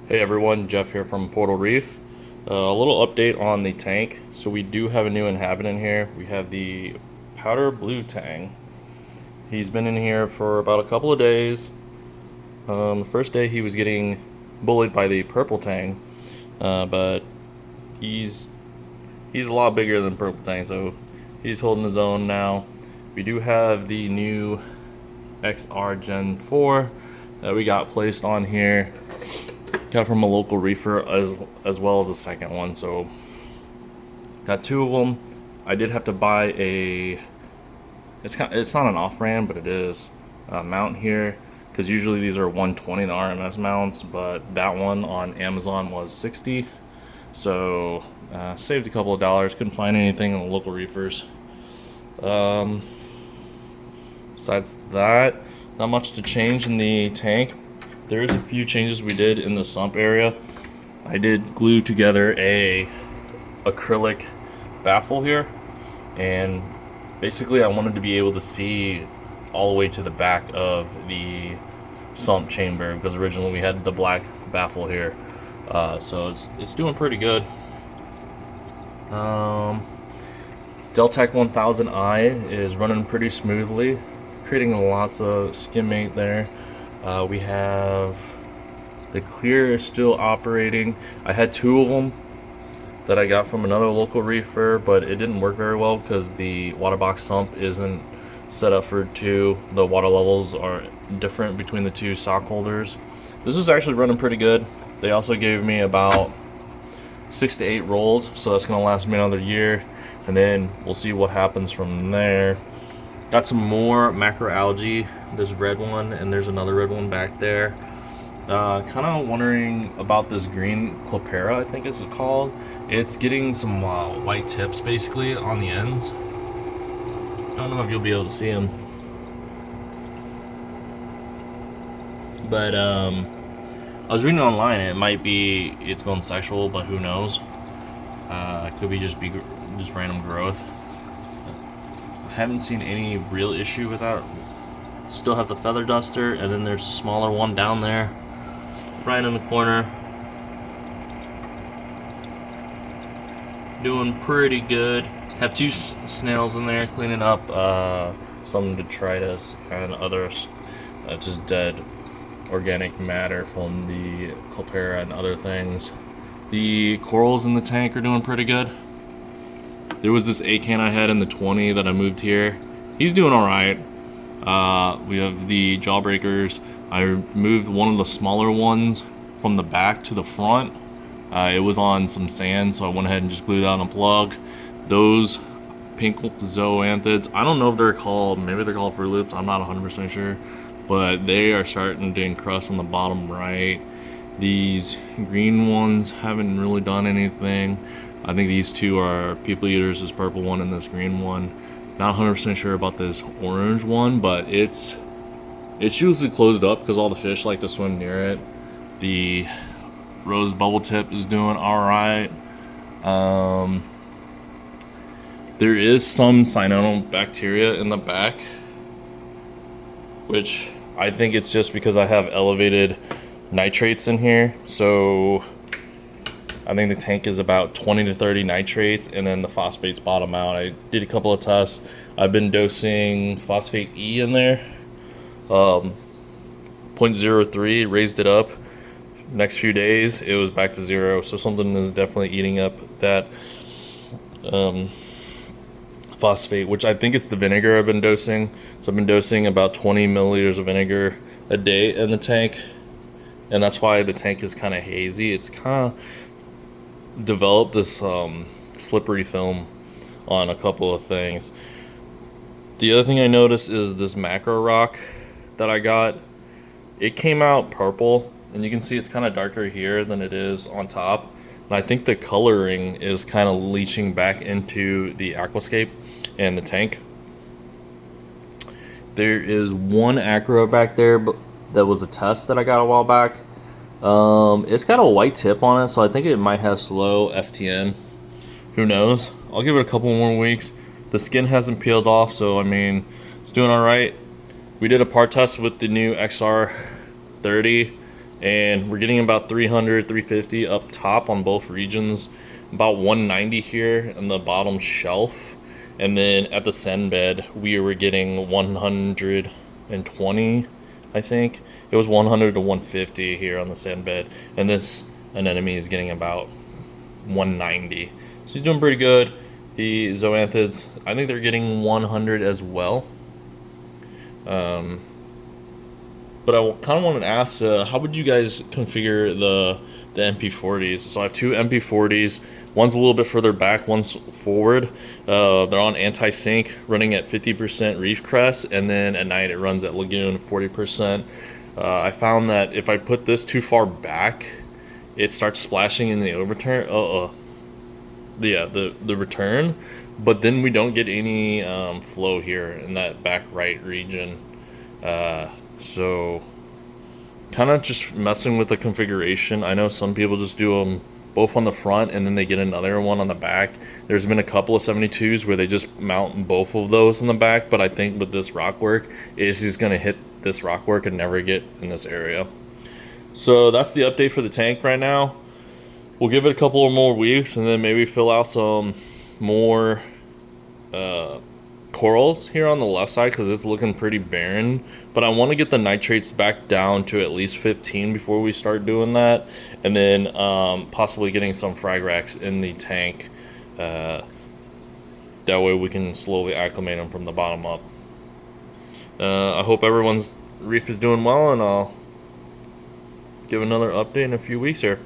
Hey everyone, Jeff here from Reef. A little update on the tank. So we do have a new inhabitant here. We have the powder blue tang. He's been in here for about a couple of days. The first day he was getting bullied by the purple tang, but he's a lot bigger than purple tang, so he's holding his own now. We do have the new XR Gen 4 that we got placed on here. Got it from a local reefer as well as a second one, so got two of them. I did have to buy it's not an off-brand, but it is a mount here, because usually these are 120 RMS mounts, but that one on Amazon was 60, so saved a couple of dollars. Couldn't find anything in the local reefers. Besides that, not much to change in the tank. There's a few changes we did in the sump area. I did glue together a acrylic baffle here, and basically I wanted to be able to see all the way to the back of the sump chamber, because originally we had the black baffle here. So it's doing pretty good. Deltec 1000i is running pretty smoothly, creating lots of skimmate there. We have the clear is still operating. I had two of them that I got from another local reefer, but it didn't work very well because the Waterbox sump isn't set up for two. The water levels are different between the two sock holders. This is actually running pretty good. They also gave me about 6 to 8 rolls, so that's gonna last me another year, and then we'll see what happens from there. Got some more macroalgae. This red one, and there's another red one back there. Kind of wondering about this green clopera, I think it's called. It's getting some white tips basically on the ends. I don't know if you'll be able to see them, but I was reading online, and it might be it's going sexual, but who knows? It could be just random growth. Haven't seen any real issue with that. Still have the feather duster, and then there's a smaller one down there right in the corner, doing pretty good. Have two snails in there cleaning up some detritus and other just dead organic matter from the clopera and other things. The corals in the tank are doing pretty good. There was this acan I had in the 20 that I moved here. He's doing all right. We have the jawbreakers. I moved one of the smaller ones from the back to the front. It was on some sand, so I went ahead and just glued on a plug. Those pink zoanthids, I don't know if they're called, maybe they're called Fruit Loops, I'm not 100% sure, but they are starting to encrust on the bottom right. These green ones haven't really done anything. I think these two are people eaters, this purple one and this green one. Not 100% sure about this orange one, but it's usually closed up because all the fish like to swim near it. The rose bubble tip is doing alright. There is some cyanobacteria in the back, which I think it's just because I have elevated nitrates in here. So I think the tank is about 20 to 30 nitrates, and then the phosphates bottom out. I did a couple of tests. I've been dosing phosphate E in there. 0.03, raised it up. Next few days, it was back to 0. So something is definitely eating up that phosphate, which I think it's the vinegar I've been dosing. So I've been dosing about 20 milliliters of vinegar a day in the tank. And that's why the tank is kind of hazy. It's kind of developed this slippery film on a couple of things. The other thing I noticed is this macro rock that I got. It came out purple, and you can see it's kind of darker here than it is on top. And I think the coloring is kind of leaching back into the aquascape and the tank. There is one acro back there, but that was a test that I got a while back. It's got a white tip on it, so I think it might have slow STN. Who knows? I'll give it a couple more weeks. The skin hasn't peeled off, so I mean, it's doing all right. We did a part test with the new XR30, and we're getting about 300, 350 up top on both regions, about 190 here in the bottom shelf, and then at the sand bed we were getting 120. I think it was 100 to 150 here on the sand bed, and this anemone is getting about 190. So he's doing pretty good. The zoanthids, I think they're getting 100 as well. But I kind of wanted to ask, how would you guys configure the MP40s? So I have two MP40s. One's a little bit further back, one's forward. They're on anti-sync, running at 50% reef crest, and then at night it runs at lagoon 40%. I found that if I put this too far back, it starts splashing in the overturn. The return, but then we don't get any flow here in that back right region. So kind of just messing with the configuration. I know some people just do them both on the front and then they get another one on the back. There's been a couple of 72s where they just mount both of those in the back, but I think with this rock work is he's going to hit this rock work and never get in this area. So that's the update for the tank right now. We'll give it a couple of more weeks and then maybe fill out some more corals here on the left side because it's looking pretty barren. But I want to get the nitrates back down to at least 15 before we start doing that, and then possibly getting some frag racks in the tank. That way we can slowly acclimate them from the bottom up. I hope everyone's reef is doing well, and I'll give another update in a few weeks here.